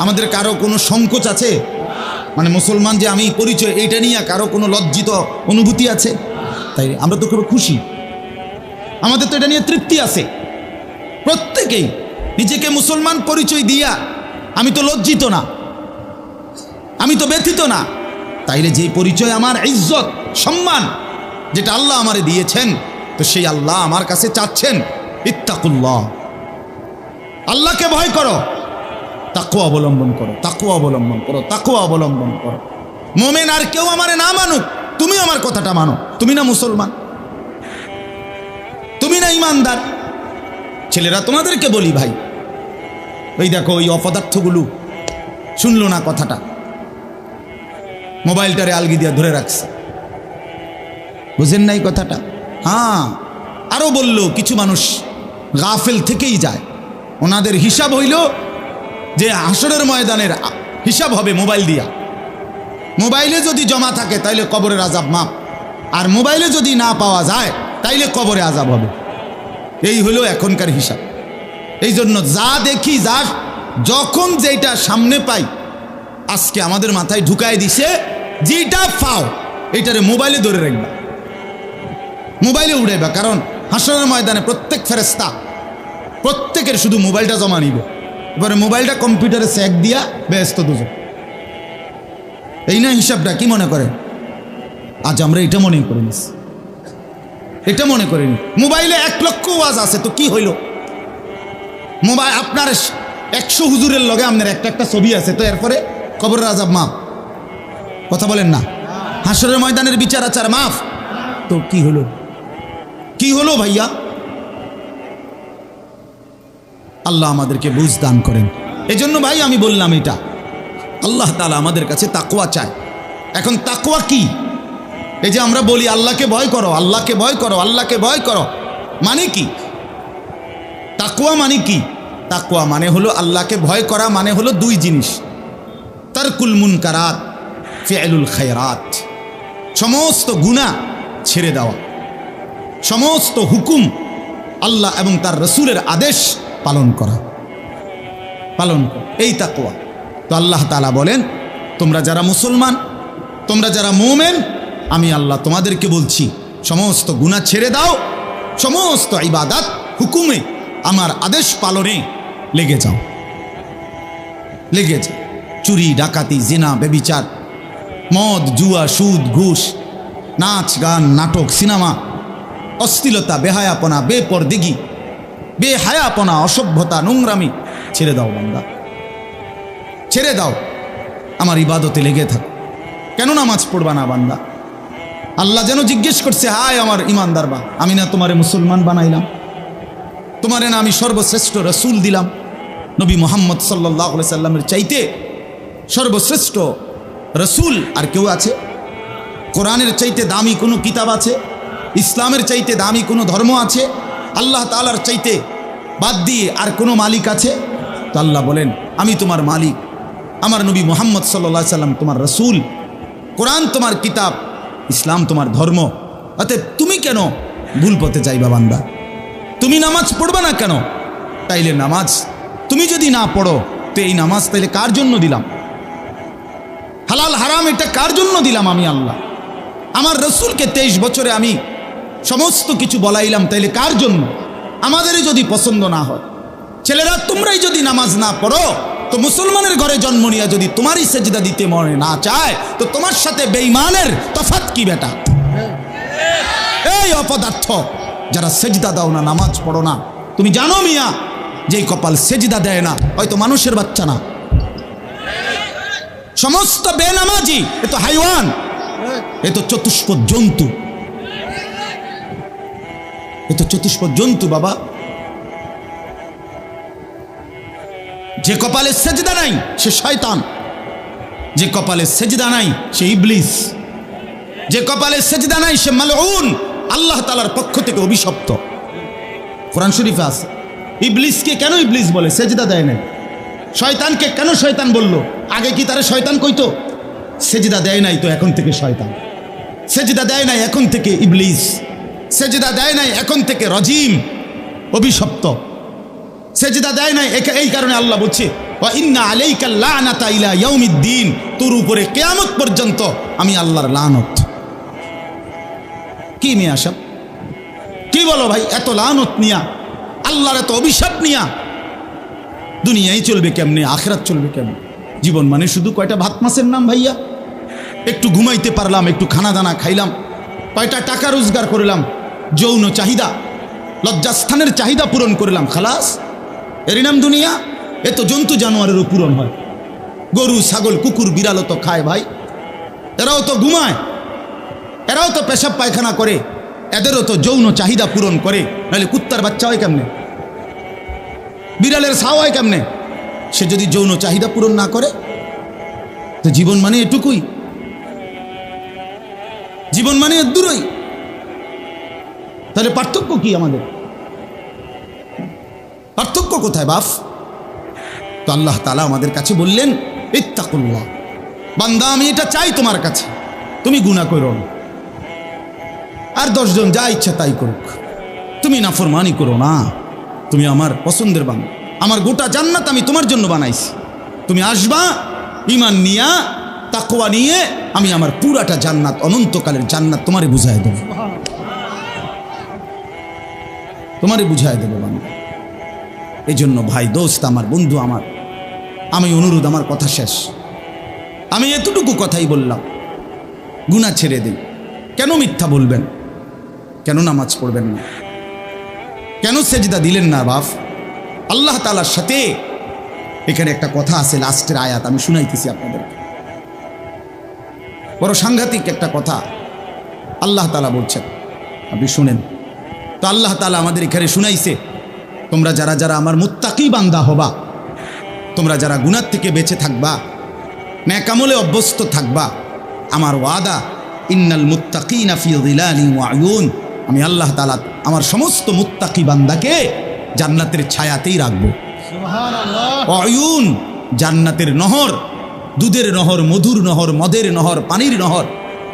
আমাদের কারো কোনো সংকোচ আছে? মানে মুসলমান যে আমি পরিচয়, এইটা নিয়ে কারো কোনো লজ্জিত অনুভূতি আছে? তাই আমরা তো খুব খুশি, আমাদের তো এটা নিয়ে তৃপ্তি আছে। প্রত্যেকেই নিজেকে মুসলমান পরিচয় দিয়া আমি তো লজ্জিত না, আমি তো ব্যথিত না। তাইলে যে পরিচয় আমার ইজ্জত, সম্মান, যেটা আল্লাহ আমারে দিয়েছেন, তো সেই আল্লাহ আমার কাছে চাচ্ছেন ইত্তাকুল্লাহ, আল্লাহকে ভয় করো, তাকওয়া অবলম্বন করো, তাকওয়া অবলম্বন করো, তাকওয়া অবলম্বন করো। মোমেন আর কেউ আমারে না মানুক, তুমি আমার কথাটা মানো। তুমি না মুসলমান, তুমি না ইমানদার। ছেলেরা তোমাদেরকে বলি ভাই, ওই দেখো ওই অপদার্থগুলো শুনলো না কথাটা, মোবাইলটারে আলগি দিয়ে ধরে রাখছে। বুঝেন নাই কথাটা? হ্যাঁ, আরো বলল কিছু মানুষ গাফেল থেকেই যায়, ওনাদের হিসাব হইল যে হাসরের ময়দানের হিসাব হবে মোবাইল দিয়া। মোবাইলে যদি জমা থাকে তাইলে কবরের আযাব মাপ, আর মোবাইলে যদি না পাওয়া যায় তাইলে কবরে আযাব হবে। এই হলো এখনকার হিসাব। এই জন্য যা দেখি, যা যখন যেটা সামনে পাই, আজকে আমাদের মাথায় ঢুকাই দিছে, যেটা পাও এইটারে মোবাইলে ধরে রাখবা, মোবাইলে উড়াইবা। কারণ হাসরের ময়দানে প্রত্যেক ফেরেশতা প্রত্যেকের শুধু মোবাইলটা জমা নিব, এবারে মোবাইলটা কম্পিউটারে চেক দিয়া ব্যস্ত দুজন। এই না হিসাবটা? কি মনে করেন? আজ আমরা এটা মনে করে নিস, এটা মনে করিনি। মোবাইলে 1 লক্ষ ওয়াজ আছে, তো কি হইল? মোবাইল আপনার 100 হুজুরের লগে আপনার একটা ছবি আছে, তো এরপরে কবরের আযাব মাফ। কথা বলেন না? হাসরের ময়দানের বিচার আচার মাফ, তো কি হলো? কি হলো ভাইয়া? আল্লাহ আমাদেরকে বুঝ দান করেন। এজন্য ভাই আমি বললাম, এটা আল্লাহ তাআলা আমাদের কাছে তাকওয়া চায়। এখন তাকওয়া কি? এই যে আমরা বলি আল্লাহকে ভয় করো, আল্লাহকে ভয় করো, আল্লাহকে ভয় করো, মানে কি? তাকওয়া মানে কি? তাকওয়া মানে হলো আল্লাহকে ভয় করা, মানে হলো 2 জিনিস, তারকুল মুনকারাত, ফিআলুল খায়রাত। সমস্ত গুনাহ ছেড়ে দেওয়া, সমস্ত হুকুম আল্লাহ এবং তার রাসূলের আদেশ পালন করা, এই তাকওয়া। তো আল্লাহ তাআলা বলেন, তোমরা যারা মুসলমান, তোমরা যারা মুমিন, আমি আল্লাহ তোমাদেরকে বলছি সমস্ত গুনাহ ছেড়ে দাও, সমস্ত ইবাদত হুকুমে আমার আদেশ পালনে লেগে যাও, লেগে যাও। চুরি, ডাকাতি, জিনা, ব্যভিচার, মদ, জুয়া, সুদ, ঘুষ, নাচ, গান, নাটক, সিনেমা, অশ্লীলতা, বেহায়াপনা, বেপরদিগি, বেহায়াপনা, অসভ্যতা, নোংরামি ছেড়ে দাও বান্দা, ছেড়ে দাও। আমার ইবাদতে লেগে থাকো। কেন নামাজ পড়বা না বান্দা? আল্লাহ যেন জিজ্ঞেস করছে, হায় আমার ইমানদার বা, আমি না তোমারে মুসলমান বানাইলাম? তোমারে না আমি সর্বশ্রেষ্ঠ রসুল দিলাম? নবী মুহাম্মদ সাল্লাল্লাহু আলাইহি সাল্লামের চাইতে সর্বশ্রেষ্ঠ রসুল আর কেউ আছে? কোরআনের চাইতে দামি কোনো কিতাব আছে? ইসলামের চাইতে দামি কোনো ধর্ম আছে? আল্লাহ তাআলার চাইতে বাদ দিয়ে আর কোনো মালিক আছে? তো আল্লাহ বলেন, আমি তোমার মালিক, আমার নবী মুহাম্মদ সাল্লাল্লাহু আলাইহি সাল্লাম তোমার রসুল, কোরআন তোমার কিতাব, ইসলাম তোমার ধর্ম। অতএব তুমি কেন ভুল পথে যাইবা বান্দা? তুমি নামাজ পড়বা না কেন? তাইলে নামাজ তুমি যদি না পড়ো, তো এই নামাজ তাইলে কার জন্য দিলাম? হালাল হারাম এটা কার জন্য দিলাম? আমি আল্লাহ। আমার রসুলকে 23 বছরে আমি সমস্ত কিছু বলাইলাম, তাইলে কার জন্য? আমাদেরই যদি পছন্দ না হয়, ছেলেরা তোমরাই যদি নামাজ না পড়ো, তো মুসলমানের ঘরে জন্ম নিয়ে যদি তোমারই সেজদা দিতে মনে না চায়, তো তোমার সাথে বেঈমানের তফাৎ কি বেটা? এই অপদার্থ যারা সেজদা দাও না, নামাজ পড়ো না, তুমি জানো মিয়া, যেই কপাল সেজদা দেয় না, হয়তো মানুষের বাচ্চা না, সমস্ত বেনামাজি এ তো হাইওয়ান, এ তো চতুষ্পদ জন্তু, এ তো চতুষ্পদ জন্তু বাবা। যে কপালে সেজদা নাই সে শয়তান, যে কপালে সেজদা নাই সে ইবলিস, যে কপালে সেজদা নাই সে মালউন, আল্লাহ তাআলার পক্ষ থেকে অভিশপ্ত। কোরআন শরীফে আছে। ইবলিসকে কেন ইবলিস বলে? সেজদা দেয় নাই। শয়তানকে কেন শয়তান বলল? আগে কি তারে শয়তান কইতো? সেজদা দেয় নাই তো এখন থেকে শয়তান, সেজদা দেয় নাই এখন থেকে ইবলিস, সেজদা দেয় নাই এখন থেকে রজিম, অভিশপ্ত। সেজদা দেয় নাই, এই কারণে আল্লাহ বলছে, ওয়া ইন্না আলাইকাল লানাতা ইলা ইয়াউমিদ্দিন, তোর উপরে কিয়ামত পর্যন্ত আমি আল্লাহর লানত। কি মিয়া সব কি বলো ভাই? এত লানত নিয়া, আল্লাহর এত অভিশাপ নিয়া দুনিয়ায় চলবে কেমনে? আখিরাত চলবে কেমনে? জীবন মানে শুধু কয়টা ভাত মাছের নাম ভাইয়া? একটু ঘুমাইতে পারলাম, একটু খানা দানা খাইলাম, কয়টা টাকা রোজগার করলাম, যৌন চাহিদা, লজ্জাস্থানের চাহিদা পূরণ করলাম, খালাস, এরই নাম দুনিয়া? এ তো জন্তু জানোয়ারেরও পূরণ হয়। গরু, ছাগল, কুকুর, বিড়ালও তো খায় ভাই। এরাও তো ঘুমায়, এরাও তো পেশাব পায়খানা করে, এদেরও তো যৌন চাহিদা পূরণ করে, নাহলে কুত্তার বাচ্চা হয় কেমনে, বিড়ালের ছাও হয় কেমনে? সে যদি যৌন চাহিদা পূরণ না করে, তো জীবন মানে এটুকুই, জীবন মানে এর দূরই। তাহলে পার্থক্য কি আমাদের? পার্থক্য কোথায় বাপ? তো আল্লাহ তাআলা আমাদের কাছে বললেন, ইত্তাকুল্লাহ, বান্দা আমি এটা চাই তোমার কাছে, তুমি গুনাহ করো না, আর 10 জন যা ইচ্ছা তাই করুক, তুমি নাফরমানি করো না, তুমি আমার পছন্দের বান্দা, আমার গোটা জান্নাত আমি তোমার জন্য বানাইছি, তুমি আসবা ঈমান নিয়া, তাকওয়া নিয়ে, আমি আমার পুরাটা জান্নাত, অনন্তকালের জান্নাত তোমারে বুঝায় দেব, তোমারে বুঝায় দেব বান্দা। এই জন্য ভাই, দোস্ত আমার, বন্ধু আমার, আমি অনুরোধ, আমার কথা শেষ, আমি এতটুকু কথাই বললাম, গুনাহ ছেড়ে দিই। কেন মিথ্যা বলবেন? কেন নামাজ পড়বেন না? কেন সেজদা দিলেন না বাপ? আল্লাহ তাআলার সাথে এখানে একটা কথা আছে, লাস্টের আয়াত আমি শুনাইতেছি আপনাদেরকে, বড় সাংঘাতিক একটা কথা আল্লাহ তাআলা বলছেন, আপনি শুনেন। তো আল্লাহ তাআলা আমাদের এখানে শুনাইছে, তোমরা যারা যারা আমার মুত্তাকি বান্দা হবা, তোমরা যারা গুনাহ থেকে বেঁচে থাকবা, নেক আমলে অভ্যস্ত থাকবা, আমার ওয়াদা, ইন্নাল মুত্তাকিনা ফি যিলালিন ওয়া আয়ুন, আমি আল্লাহ তাআলা আমার সমস্ত মুত্তাকি বান্দাকে জান্নাতের ছায়াতেই রাখবো। সুবহানাল্লাহ। আয়ুন, জান্নাতের নহর, দুধের নহর, মধুর নহর, মদের নহর, পানির নহর,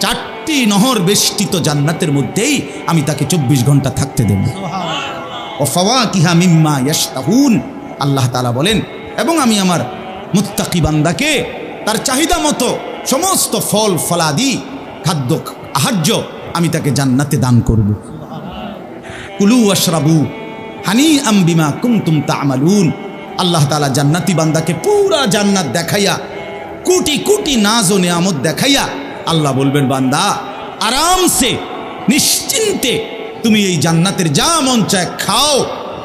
4টি নহর বেষ্টিত জান্নাতের মধ্যেই আমি তাকে 24 ঘন্টা থাকতে দেব। সুবহানাল্লাহ। ওয়া ফাওয়াকিহা মিম্মা ইয়াশতাহুন, আল্লাহ তাআলা বলেন, এবং আমি আমার মুত্তাকি বান্দাকে তার চাহিদা মতো সমস্ত ফল ফলাদি, খাদ্য আহার্য আমি তাকে জান্নাতে দান করব। কুলু ওয়াশরাবু হানিআম বিমা কুনতুম তা'মালুন, আল্লাহ তাআলা জান্নাতি বান্দাকে পুরা জান্নাত দেখাইয়া, কোটি কোটি নাজ ও নিয়ামত দেখাইয়া আল্লাহ বলবেন, বান্দা আরামসে নিশ্চিন্তে তুমি এই জান্নাতের যা মন চায় খাও,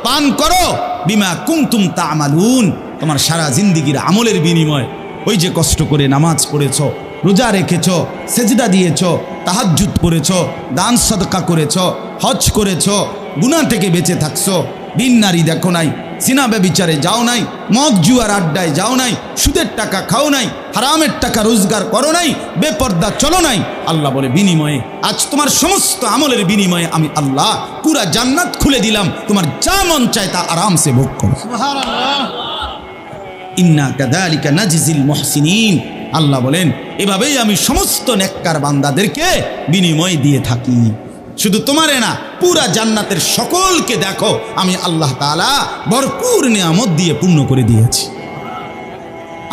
পান করো, বিমা কুনতুম তা'মালুন, তোমার সারা জিন্দেগীর আমলের বিনিময়, ওই যে কষ্ট করে নামাজ পড়েছো, রোজা রেখেছো, সেজদা দিয়েছো, তাহাজ্জুদ পড়েছো, দান সদকা করেছো, হজ করেছো, গুনাহ থেকে বেঁচে থাকছো, বিন নারী দেখো নাই, সিনা ব্যভিচারে যাও নাই, মদ জুয়ার আড্ডায় যাও নাই, সুদের টাকা খাও নাই, হারামের টাকা রোজগার করো নাই, বেপর্দা চলো নাই, আল্লাহ বলে বিনিময়ে আজ তোমার সমস্ত আমলের বিনিময়ে আমি আল্লাহ পুরা জান্নাত খুলে দিলাম, তোমার যা মন চায় তা আরামসে ভোগ করো। সুবহানাল্লাহ। ইন্না কাযালিকা নাজজিল মুহসিনিন, আল্লাহ বলেন এভাবেই আমি সমস্ত নেককার বান্দাদেরকে বিনিময় দিয়ে থাকি। শুধু তোমারে না, পুরা জান্নাতের সকলকে দেখো আমি আল্লাহ তাআলা ভরপুর নিয়ামত দিয়ে পূর্ণ করে দিয়েছি।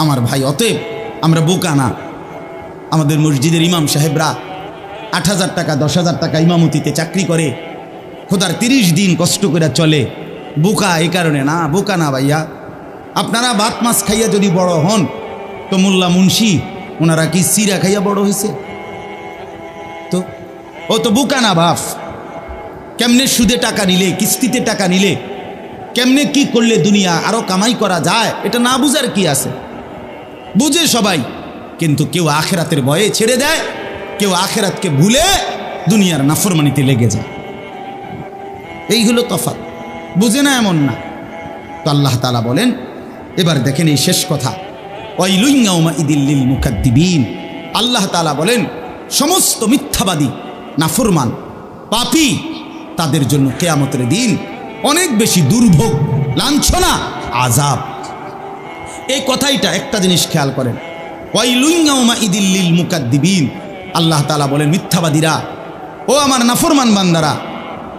আমার ভাই, অতএব আমরা বোকা না। আমাদের মসজিদের ইমাম সাহেবরা 8,000 টাকা 10,000 টাকা ইমামতিতে চাকরি করে, খোদার 30 দিন কষ্ট করে চলে। বোকা এই কারণে না, বোকা না ভাইয়া। আপনারা ভাত মাছ খাইয়া যদি বড় হন, তো মোল্লা মুন্সি ওনারা কি সিরা খাইয়া বড় হয়েছে? তো ও তো বোকা না বাপ। কেমনে সুদে টাকা নিলে, কিস্তিতে টাকা নিলে, কেমনে কি করলে দুনিয়া আরো কামাই করা যায়, এটা না বুঝার কি আছে? বুঝে সবাই, কিন্তু কেউ আখেরাতের ভয়ে ছেড়ে দেয়, কেউ আখেরাতকে ভুলে দুনিয়ার নাফরমানিতে লেগে যায়। এই হলো তফাৎ, বুঝে না এমন না। তো আল্লাহ তাআলা বলেন, এবার দেখেন এই শেষ কথা, ওয়াইলুন ইয়াউমাইযিল লিল মুকাদ্দিবিন, আল্লাহ তাআলা বলেন সমস্ত মিথ্যাবাদী, নাফরমান, পাপী, তাদের জন্য কিয়ামতের দিন অনেক বেশি দুর্ভোগ, লাঞ্ছনা, আযাব। এই কথাইটা একটা জিনিস খেয়াল করেন, ওয়াইলুন ইয়াউমাইযিল লিল মুকাদ্দিবিন, আল্লাহ তাআলা বলেন মিথ্যাবাদীরা, ও আমার নাফরমান বান্দারা,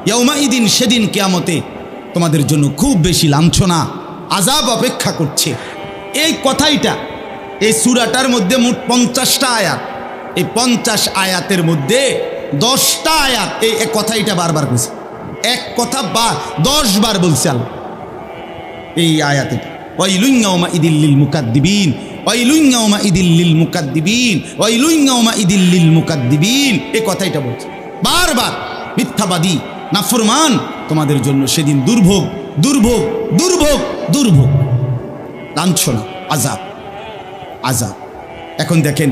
ইয়াউমাইদিন, সেদিন কিয়ামতে তোমাদের জন্য খুব বেশি লাঞ্ছনা, আযাব অপেক্ষা করছে। এই কথাইটা এই সূরাটার মধ্যে মোট 50টা আয়াত, এই 50 আয়াতের মধ্যে 10টা আয়াত এই কথাইটা বারবার বলছে। এক কথা বা 10 বার বলছে আল্লাহ এই আয়াতে, ওয়াইলুন ইয়াউমাইযিল লিল মুকাদ্দিবিন, ওয়াইলুন ইয়াউমাইযিল লিল মুকাদ্দিবিন, ওয়াইলুন ইয়াউমাইযিল লিল মুকাদ্দিবিন, এই কথাইটা বলছে বারবার। মিথ্যাবাদী, নাফরমান, তোমাদের জন্য সেদিন দুর্ভোগ, দুর্ভোগ, দুর্ভোগ, দুর্ভোগ, লাঞ্ছনা, আযাব, আযাব। এখন দেখেন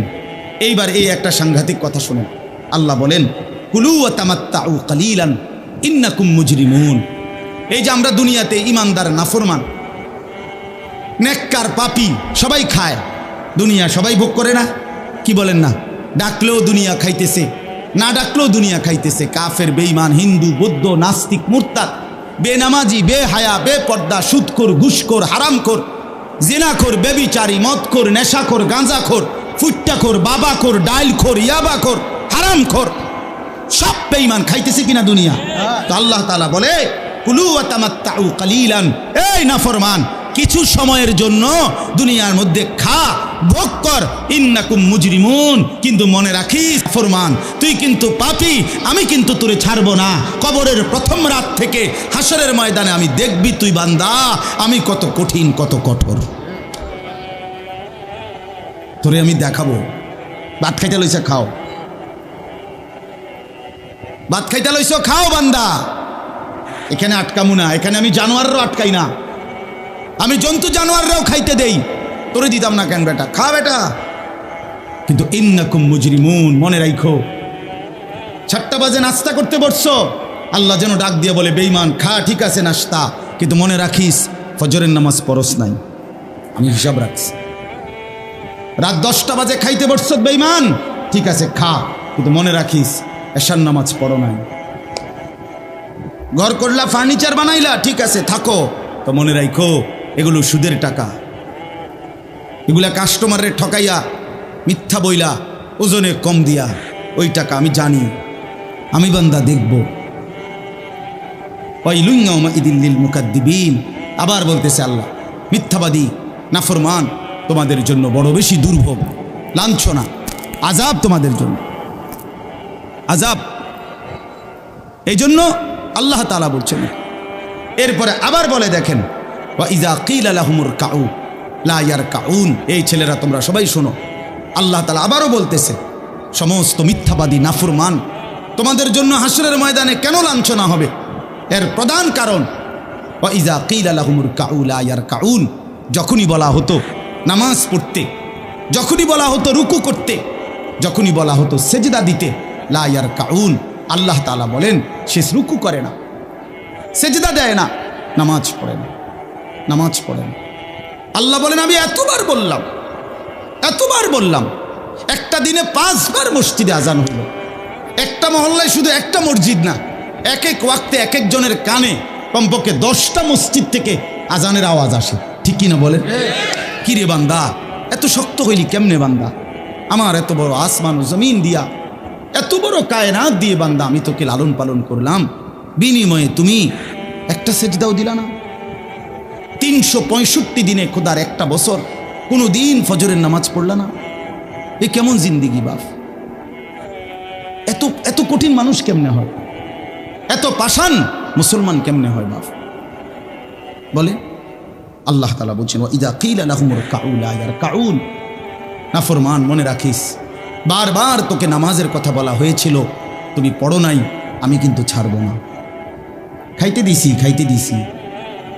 এইবার এই একটা সাংঘাতিক কথা শুনেন। আল্লাহ বলেন কুলু ওয়া তামাত্তাউ কালিলান ইন্নাকুম মুজরিমুন। এই যে আমরা দুনিয়াতে ইমানদার নাফরমান নেককার পাপী সবাই খায়, দুনিয়া সবাই ভোগ করে না? কি বলেন না? ডাকলেও দুনিয়া খাইতেছে, না ডাকলেও দুনিয়া খাইতেছে। কাফের, বেঈমান, হিন্দু, বৌদ্ধ, নাস্তিক, মুরতাদ, বেনামাজি, বেহায়া, বেপর্দা, সুদখোর, ঘুষখোর, হারামখোর, জিনাখোর, বেবিচারী, মদখোর, নেশাখোর, গাঁজাখোর, ফুট্টাখোর, বাবাখোর, ডাইলখোর, ইয়াবাখোর, হারামখোর, সব বেঈমান খাইতেছে কিনা দুনিয়া? তো আল্লাহ তাআলা বলে কুলু ওয়া তামাত্তাউ কালিলান, এই নাফরমান কিছু সময়ের জন্য দুনিয়ার মধ্যে খা, ভোগ কর, ইন্নাকুম মুজরিমুন। কিন্তু মনে রাখিস ফরমান, তুই কিন্তু পাপী, আমি কিন্তু তোরে ছাড়বো না। কবরের প্রথম রাত থেকে হাসরের ময়দানে আমি দেখবি তুই বান্দা আমি কত কঠিন, কত কঠোর, তোরে আমি দেখাবো। ভাত খাইতে লইছে খাও, ভাত খাইতে লইছ খাও বান্দা। এখানে আটকামু না, এখানে আমি জানোয়াররাও আটকাই না, আমি জন্তু জানোয়াররাও খাইতে দেই, তোরে দিতাম না কেন বেটা, খা বেটা। কিন্তু ইন্নাকুম মুজরিমুন, মনে রাখো 7টা বাজে নাস্তা করতে বসছো, আল্লাহ যেন ডাক দিয়ে বলে বেঈমান খা, ঠিক আছে নাস্তা, কিন্তু মনে রাখিস ফজরের নামাজ পড়স নাই, আমি হিসাব রাখছি। রাত 10টা বাজে খাইতে বসছো বেঈমান, ঠিক আছে খা, কিন্তু মনে রাখিস এশার নামাজ পড়ো নাই। ঘর করলা, ফার্নিচার বানাইলা, ঠিক আছে থাকো, তো মনে রাখো এগুলো সুদের টাকা, এগুলা কাস্টমারের ঠকাইয়া মিথ্যা বইলা ওজনে কম দিয়া ওই টাকা আমি জানি, আমি বান্দা দেখব। ওয়াইলুন ইয়াউমাইযিল লিল মুকাদ্দিবিন, আবার বলতেছে আল্লাহ মিথ্যাবাদী নাফরমান তোমাদের জন্য বড় বেশি দুর্ভোগ, লাঞ্ছনা, আযাব তোমাদের জন্য, আযাব। এই জন্য আল্লাহ তাআলা বলছেন। এরপরে আবার বলে দেখেন ওয়া ইযা কিলা লাহুমুর কাউ লা ইয়ারকাউন, এই ছেলেরা তোমরা সবাই শোনো, আল্লাহ তাআলা আবারও বলতেছে সমস্ত মিথ্যাবাদী নাফরমান তোমাদের জন্য হাসরের ময়দানে কেন লাঞ্ছনা হবে, এর প্রধান কারণ ওয়া ইযা কিলা লাহুমুর কাউ লা ইয়ারকাউন, যখনই বলা হতো নামাজ পড়তে, যখনই বলা হতো রুকু করতে, যখনই বলা হতো সেজদা দিতে, লা ইয়ারকাউন, আল্লাহ তাআলা বলেন সে রুকু করে না, সেজদা দেয় না, নামাজ পড়ে না, নামাজ পড়ে না। আল্লাহ বলেন আমি এতবার বললাম, এতবার বললাম, একটা দিনে 5 বার মসজিদে আজান হইল, একটা মহল্লায় শুধু একটা মসজিদ না, এক এক ওয়াক্তে এক একজনের কানে কমপক্ষে 10টা মসজিদ থেকে আজানের আওয়াজ আসে, ঠিক কিনা বলেন? কি রে বান্দা এত শক্ত হইলি কেমনে বান্দা, আমার এত বড় আসমান ও জমিন দিয়া, এত বড় কায়নাত দিয়ে বান্দা আমি তোকে লালন পালন করলাম, বিনিময়ে তুমি একটা সেজদাও দিলা না। 365 দিনে খোদার একটা বছর কোনো দিন ফজরের নামাজ পড়লা না, এ কেমন জিন্দিগি বাপ? এত এত কঠিন মানুষ কেমনে হয়, এত পাষাণ মুসলমান কেমনে হয় বাপ বলে? আল্লাহ তাআলা বলছেন ওয়া ইযা কিলা লাহুমুর কাউ লা ইয়ারকাউন, নাফরমান মনে রাখিস বারবার তোকে নামাজের কথা বলা হয়েছিল, তুমি পড়ো নাই, আমি কিন্তু ছাড়বো না। খাইতে দিছি, খাইতে দিছি,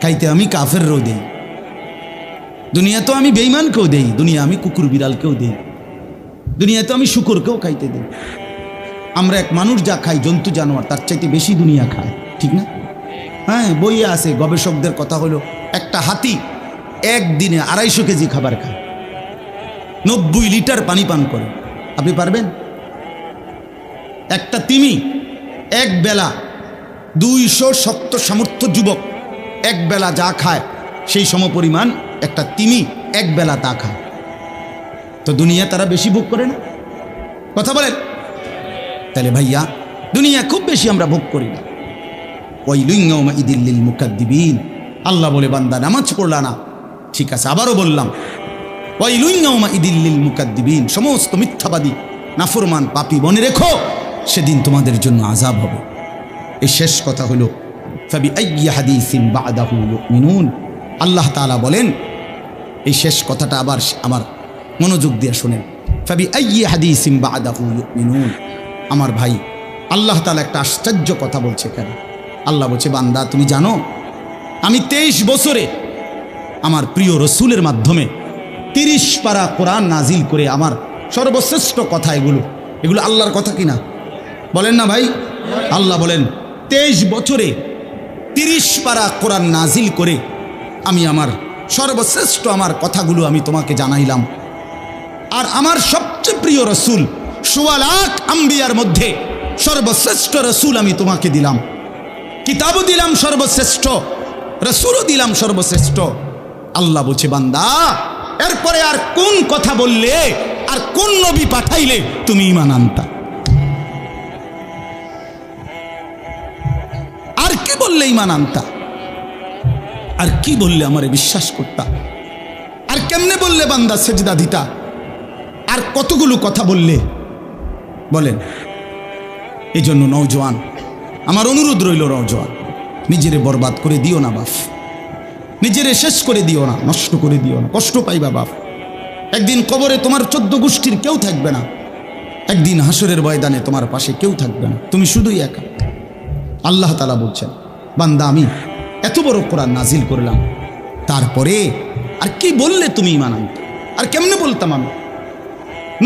খাইতে আমি কাফেরও দেই, দুনিয়া তো আমি বেঈমানকেও দেই, দুনিয়া আমি কুকুর বিড়ালকেও দেই, দুনিয়া তো আমি শুকরকেও খাইতে দেই। আমরা এক মানুষ যা খাই জন্তু জানোয়ার তার চাইতে বেশি দুনিয়া খায়, ঠিক না? হ্যাঁ, বইয়ে আছে, গবেষকদের কথা হলো একটা হাতি একদিনে 250 কেজি খাবার খায়, 90 লিটার পানি পান করে, আপনি পারবেন? একটা তিমি এক বেলা 200 শক্ত সামর্থ্য যুবক এক বেলা যা খায় সেই সমপরিমাণ একটা তিমি এক বেলা তা খায়, তো দুনিয়া তারা বেশি ভোগ করে না? কথা বলেন। তাহলে ভাইয়া দুনিয়া খুব বেশি আমরা ভোগ করি না। ওয়াইলুন ইয়াউমাইযিল লিল মুকাদ্দিবিন, আল্লাহ বলে বান্দা নামাজ পড়লা না, ঠিক আছে আবারও বললাম ওয়াইলুন ইয়াউমাইযিল লিল মুকাদ্দিবিন, সমস্ত মিথ্যাবাদী নাফরমান পাপী মনে রেখো সেদিন তোমাদের জন্য আযাব হবে। এই শেষ কথা হলো ফাবিআইয়ি হাদিসিন বা'দাহু ইউমিনুন, আল্লাহ তাআলা বলেন এই শেষ কথাটা আবার আমার মনোযোগ দিয়ে শুনেন, ফাবিআইয়ি হাদিসিন বা'দাহু ইউমিনুন। আমার ভাই আল্লাহ তাআলা একটা আশ্চর্য কথা বলছে। কেন? আল্লাহ বলছে বান্দা তুমি জানো আমি 23 বছরে আমার প্রিয় রসুলের মাধ্যমে 30 পারা কোরআন নাজিল করে আমার সর্বশ্রেষ্ঠ কথা এগুলো। এগুলো আল্লাহর কথা কিনা বলেন না ভাই? আল্লাহ বলেন 23 বছরে 30 পারা কোরআন নাজিল করে আমি আমার সর্বশ্রেষ্ঠ আমার কথাগুলো আমি তোমাকে জানাইলাম। আর আমার সবচেয়ে প্রিয় রসুল 1.25 লাখ আম্বিয়ার মধ্যে সর্বশ্রেষ্ঠ রসুল আমি তোমাকে দিলাম, কিতাবও দিলাম সর্বশ্রেষ্ঠ, রসুলও দিলাম সর্বশ্রেষ্ঠ। আল্লাহ বলছে বান্দা এরপরে আর কোন কথা বললে আর কোন নবী পাঠাইলে তুমি ঈমান আনতা? আর কি বললে ঈমান আনতা? আর কি বললে আমারে বিশ্বাস করতা? আর কেমনে বললে বান্দা সেজদা দিতা? আর কতগুলো কথা বললে বলেন? এই জন্য নওজোয়ান, আমার অনুরোধ রইল, নওজোয়ান নিজেরে বরবাদ করে দিও না বাপ, নিজেরে শেষ করে দিও না, নষ্ট করে দিও না, কষ্ট পাইবা বাপ। একদিন কবরে তোমার 14 গোষ্ঠীর কেউ থাকবে না, একদিন হাসরের ময়দানে তোমার পাশে কেউ থাকবে না, তুমি শুধুই একা। আল্লাহ তাআলা বলছেন বান্দা আমি এত বড় কোরআন নাজিল করলাম, তারপরে আর কি বললে তুমি ঈমান আনতে? আর কেমনে বলতাম আমি?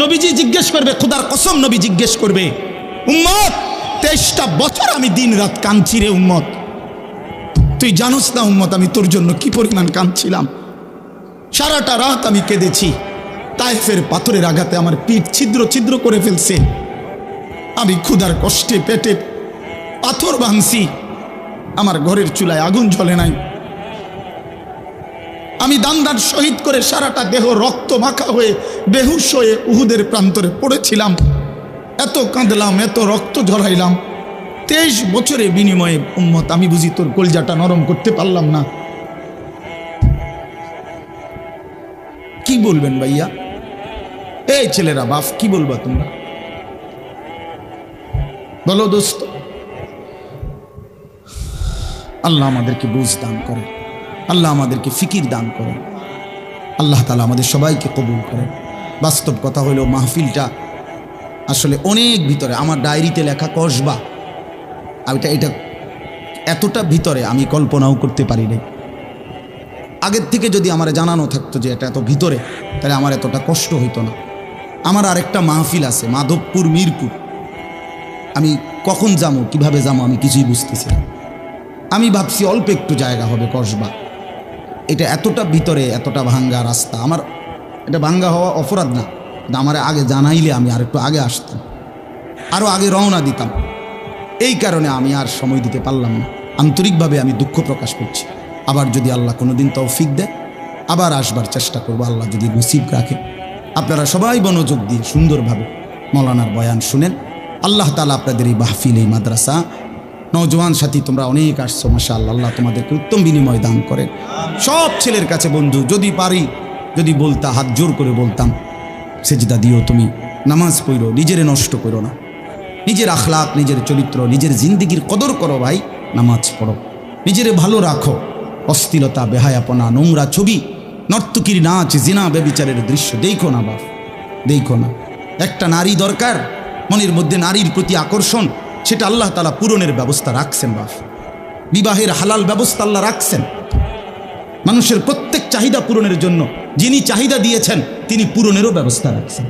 নবীজি জিজ্ঞেস করবে, খোদার কসম নবী জিজ্ঞেস করবে, উম্মত 23টা বছর আমি দিন রাত কাঁদছি রে উম্মত, তুই জানোস না উম্মত আমি তোর জন্য কি পরিমাণ কাঁদছিলাম। সারাটা রাত আমি কেঁদেছি, তায়েফের পাথরের আঘাতে আমার পিঠ ছিদ্র ছিদ্র করে ফেলছে, আমি ক্ষুধার কষ্টে পেটে পাথর ভাঙছি, আমার ঘরের চুলায় আগুন জ্বলে নাই, আমি দান্দার শহীদ করে সারাটা দেহ রক্ত মাখা হয়ে বেহুশ হয়ে উহুদের প্রান্তরে পড়েছিলাম, এত কাঁদলাম, এত রক্ত ঝরাইলাম, 23 বছরের বিনিময়ে উম্মত আমি বুঝি তোর কলজাটা নরম করতে পারলাম না? কি বলবেন ভাইয়া? এই ছেলেরা বাপ কি বলবা তোমরা? বলো দোস্ত। আল্লাহ আমাদেরকে বুঝ দান করে, আল্লাহ আমাদেরকে ফিকির দান করেন, আল্লাহ তাআলা আমাদের সবাইকে কবুল করেন। বাস্তব কথা হলো মাহফিলটা আসলে অনেক ভিতরে, আমার ডায়েরিতে লেখা কসবা, এটা এতটা ভিতরে আমি কল্পনাও করতে পারি নাই। আগের থেকে যদি আমার জানানো থাকতো যে এটা এত ভিতরে, তাহলে আমার এতটা কষ্ট হইতো না। আমার আরেকটা মাহফিল আছে মাধবপুর মিরপুর, আমি কখন যাবো কিভাবে যাবো আমি কিছুই বুঝতেছি না। আমি ভাবছি অল্প একটু জায়গা হবে কসবা, এটা এতটা ভিতরে, এতটা ভাঙ্গা রাস্তা। আমার এটা ভাঙ্গা হওয়া অপরাধ না, আমার আগে জানাইলে আমি আর একটু আগে আসতাম, আরও আগে রওনা দিতাম। এই কারণে আমি আর সময় দিতে পারলাম না। আন্তরিকভাবে আমি দুঃখ প্রকাশ করছি। আবার যদি আল্লাহ কোনোদিন তৌফিক দেয় আবার আসবার চেষ্টা করব, আল্লাহ যদি নসিব রাখে। আপনারা সবাই মনোযোগ দিয়ে সুন্দরভাবে মৌলানার বয়ান শুনেন। আল্লাহ তাআলা আপনাদের এই মাহফিল, এই মাদ্রাসা, নওজোয়ান সাথী তোমরা অনেক আসছো, মাশাআল্লাহ, আল্লাহ তোমাদেরকে উত্তম বিনিময় দান করেন। সব ছেলের কাছে বন্ধু, যদি পারি, যদি বলতা, হাত জোর করে বলতাম, সেজদা দিও, তুমি নামাজ পড়ো, নিজেরে নষ্ট করো না, নিজের আখলাক, নিজের চরিত্র, নিজের জিন্দিগির কদর করো ভাই, নামাজ পড়ো, নিজেরে ভালো রাখো। অশ্লীলতা, বেহায়াপনা, নোংরা ছবি, নর্তকীর নাচ, জিনা, ব্যভিচারের দৃশ্য দেখো না বাপ, দেখো না। একটা নারী দরকার, মনের মধ্যে নারীর প্রতি আকর্ষণ, সেটা আল্লাহ তাআলা পূরণের ব্যবস্থা রাখছেন বাপ। বিবাহের হালাল ব্যবস্থা আল্লাহ রাখছেন। মানুষের প্রত্যেক চাহিদা পূরণের জন্য যিনি চাহিদা দিয়েছেন তিনি পূরণেরও ব্যবস্থা রাখছেন,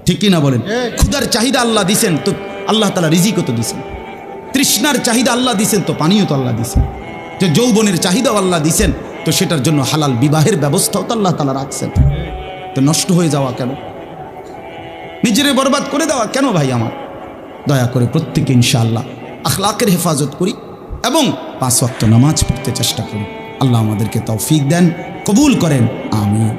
ঠিক কিনা বলেন? ক্ষুধার চাহিদা আল্লাহ দিছেন, তো আল্লাহ তাআলা রিজিকও তো দিছেন। তৃষ্ণার চাহিদা আল্লাহ দিছেন, তো পানিও তো আল্লাহ দিছেন। যে যৌবনের চাহিদাও আল্লাহ দিছেন, তো সেটার জন্য হালাল বিবাহের ব্যবস্থাও তো আল্লাহ তাআলা রাখছেন। তো নষ্ট হয়ে যাওয়া কেন? নিজেরে বরবাদ করে দেওয়া কেন ভাই আমার? দয়া করে প্রত্যেকে ইনশাআল্লাহ আখলাকের হেফাজত করি এবং 5 ওয়াক্ত নামাজ পড়তে চেষ্টা করি। আল্লাহ আমাদেরকে তৌফিক দেন, কবুল করেন, আমিন।